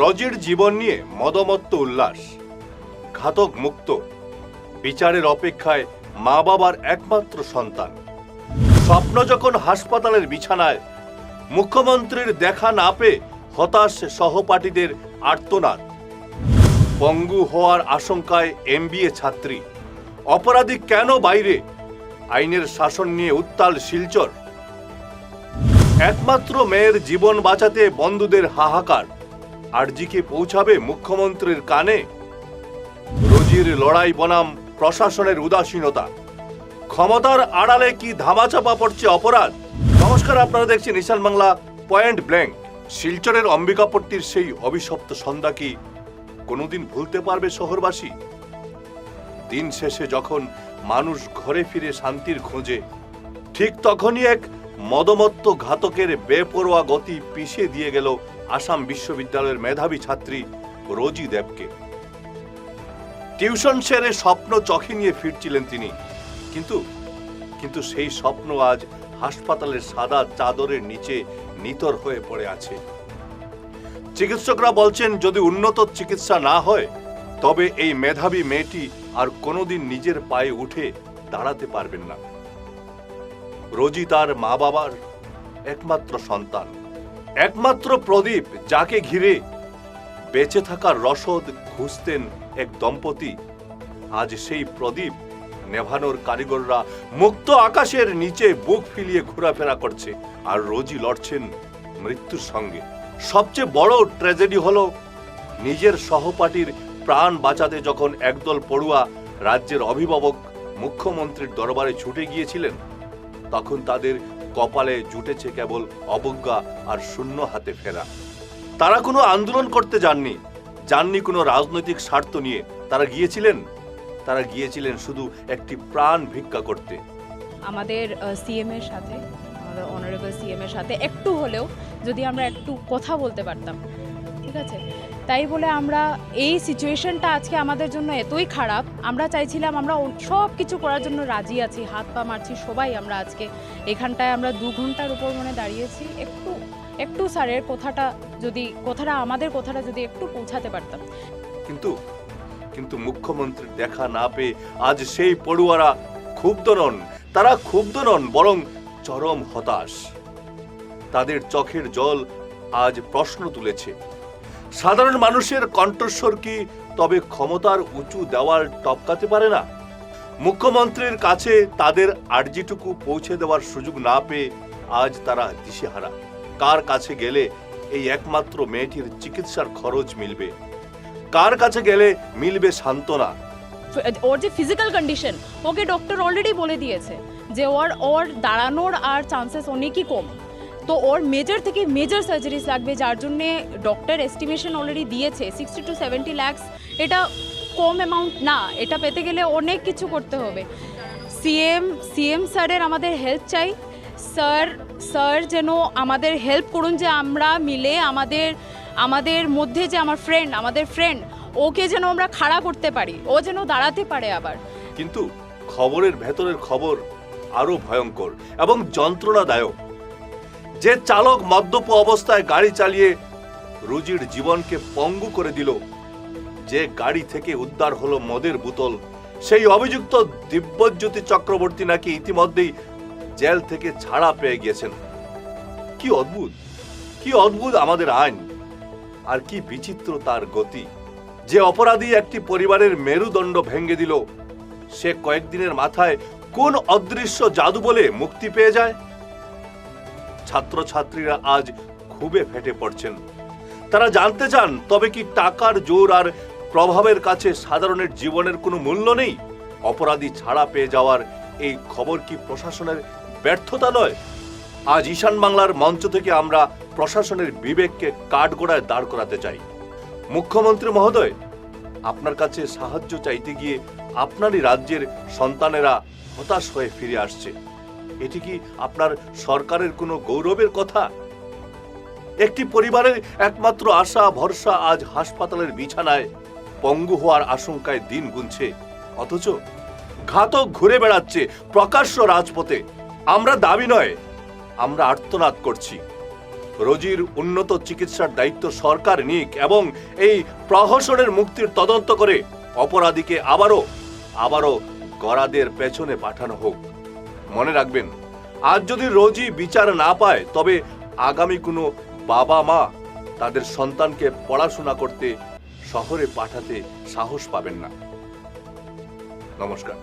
রজির জীবন নিয়ে মদমত্ত উল্লাস, ঘাতক মুক্ত, বিচারের অপেক্ষায় মা বাবার একমাত্র সন্তান। স্বপ্ন যখন হাসপাতালের বিছানায়, মুখ্যমন্ত্রীর দেখা না পেয়ে হতাশ সহপাঠীদের আর্তনাদ। পঙ্গু হওয়ার আশঙ্কায় এমবিএ ছাত্রী, অপরাধী কেন বাইরে, আইনের শাসন নিয়ে উত্তাল শিলচর। একমাত্র মেয়ের জীবন বাঁচাতে বন্ধুদের হাহাকার, আরজিকে পৌঁছাবে মুখ্যমন্ত্রীর কানে। রোজির লড়াই বনাম প্রশাসনের উদাসীনতা, ক্ষমতার আড়ালে কি ধামাচাপা পড়ছে অপরাধ। নমস্কার, আপনারা দেখছেন ঈশান বাংলা পয়েন্ট ব্ল্যাঙ্ক। শিলচরের অম্বিকাপট্টির সেই অভিশপ্ত সন্ধ্যা কি কোনোদিন ভুলতে পারবে শহরবাসী? দিন শেষে যখন মানুষ ঘরে ফিরে শান্তির খোঁজে, ঠিক তখনই এক মদমত্ত ঘাতকের বেপরোয়া গতি পিষিয়ে দিয়ে গেল আসাম বিশ্ববিদ্যালয়ের মেধাবী ছাত্রী রোজি দেবকে। টিউশন সেরে স্বপ্ন চোখে নিয়ে ফিরছিলেন তিনি, কিন্তু সেই স্বপ্ন আজ হাসপাতালের সাদা চাদরের নিচে নিতর হয়ে পড়ে আছে। চিকিৎসকরা বলছেন যদি উন্নত চিকিৎসা না হয় তবে এই মেধাবী মেয়েটি আর কোনোদিন নিজের পায়ে উঠে দাঁড়াতে পারবেন না। রোজি তার মা বাবার একমাত্র সন্তান, একমাত্র প্রদীপ, যাকে ঘিরে বেঁচে থাকার রসদ খুঁজতেন এক দম্পতি। আজ সেই প্রদীপ নেভানোর কারিগররা মুক্ত আকাশের নিচে বুক ফিলিয়ে ঘোরাফেরা করছে, আর রোজি লড়ছেন মৃত্যুর সঙ্গে। সবচেয়ে বড় ট্র্যাজেডি হলো নিজের সহপাঠীর প্রাণ বাঁচাতে যখন একদল পড়ুয়া রাজ্যের অভিভাবক মুখ্যমন্ত্রীর দরবারে ছুটে গিয়েছিলেন, তখন তাদের কপালে জুটেছে কেবল অবজ্ঞা আর শূন্য হাতে ফেরা। তারা কোনো আন্দোলন করতে যাননি কোনো রাজনৈতিক স্বার্থ নিয়ে। তারা গিয়েছিলেন শুধু একটি প্রাণ ভিক্ষা করতে। আমাদের সিএম এর সাথে, আমাদের অনারেবল সিএম এর সাথে একটু হলেও যদি আমরা একটু কথা বলতে পারতাম, ঠিক আছে? তাই বলে আমরা এই সিচুয়েশনটা আজকে আমাদের জন্য এতই খারাপ, আমরা চাইছিলাম, আমরা সব কিছু করার জন্য রাজি আছি, হাত পা মারছি সবাই। আমরা আজকে এখানটায় আমরা 2 ঘন্টার উপর দাঁড়িয়েছি। একটু স্যারের আমাদের কথাটা যদি একটু পৌঁছাতে পারতাম। কিন্তু মুখ্যমন্ত্রীর দেখা না পেয়ে আজ সেই পড়ুয়ারা ক্ষুব্ধ নন, বরং চরম হতাশ। তাদের চোখের জল আজ প্রশ্ন তুলেছে, সাধারণ মানুষের কণ্ঠস্বর কি তবে ক্ষমতার উঁচু দেওয়াল টপকাতে পারে না? মুখ্যমন্ত্রীর কাছে তাদের আর্জিটুকু পৌঁছে দেওয়ার সুযোগ না পেয়ে আজ তারা দিশেহারা। কার কাছে গেলে এই একমাত্র মেয়েটির চিকিৎসার খরচ মিলবে? কার কাছে গেলে মিলবে সান্ত্বনা? ওর যে ফিজিক্যাল কন্ডিশন, ওকে ডক্টর অলরেডি বলে দিয়েছে যে ওর দাঁড়ানোর আর চান্সেস অনেকই কম। তো ওর মেজর থেকে মেজর সার্জারিজ লাগবে, যার জন্য ডক্টর এস্টিমেশন অলরেডি দিয়েছে 60 to 70 lakhs। এটা কম অ্যামাউন্ট না, এটা পেতে গেলে অনেক কিছু করতে হবে। সিএম স্যারের আমাদের হেল্প চাই। স্যার যেন আমাদের হেল্প করুন, যে আমরা মিলে আমাদের মধ্যে যে আমাদের ফ্রেন্ড ওকে যেন আমরা খাড়া করতে পারি, ও যেন দাঁড়াতে পারে আবার। কিন্তু খবরের ভেতরের খবর আরো ভয়ঙ্কর এবং যন্ত্রণাদায়ক। যে চালক মদ্যপ অবস্থায় গাড়ি চালিয়ে রোজির জীবনকে পঙ্গু করে দিল, যে গাড়ি থেকে উদ্ধার হলো মদের বোতল, সেই অভিযুক্ত দিব্যজ্যোতি চক্রবর্তী নাকি ইতিমধ্যেই জেল থেকে ছাড়া পেয়ে গিয়েছেন। কি অদ্ভুত আমাদের আইন, আর কি বিচিত্র তার গতি। যে অপরাধী একটি পরিবারের মেরুদণ্ড ভেঙে দিল, সে কয়েকদিনের মাথায় কোন অদৃশ্য জাদু বলে মুক্তি পেয়ে যায়। ছাত্রছাত্রীরা আজ ক্ষোভে ফেটে পড়ছেন। তারা জানতে চান, তবে কি টাকার জোর আর প্রভাবের কাছে সাধারণের জীবনের কোনো মূল্য নেই? অপরাধী ছাড়া পেয়ে যাওয়ার এই খবর কি প্রশাসনের ব্যর্থতা নয়? আজ ঈশান বাংলার মঞ্চ থেকে আমরা প্রশাসনের বিবেককে কাঠগড়ায় দাঁড় করাতে চাই। মুখ্যমন্ত্রী মহোদয়, আপনার কাছে সাহায্য চাইতে গিয়ে আপনারই রাজ্যের সন্তানেরা হতাশ হয়ে ফিরে আসছে। এটি কি আপনার সরকারের কোনো গৌরবের কথা? একটি পরিবারের একমাত্র আশা ভরসা আজ হাসপাতালের বিছানায় পঙ্গু হওয়ার আশঙ্কায় দিন গুনছে, অথচ ঘাতক ঘুরে বেড়াচ্ছে প্রকাশ্য রাজপথে। আমরা দাবি নয়, আমরা আর্তনাদ করছি। রোজির উন্নত চিকিৎসার দায়িত্ব সরকার নিক এবং এই প্রহসনের মুক্তির তদন্ত করে অপরাধীকে আবারও গরাদের পেছনে পাঠানো হোক। মনে রাখবেন, আজ যদি রোজি বিচার না পায় তবে আগামী কোনো বাবা মা তাদের সন্তানকে পড়াশোনা করতে শহরে পাঠাতে সাহস পাবেন না। নমস্কার।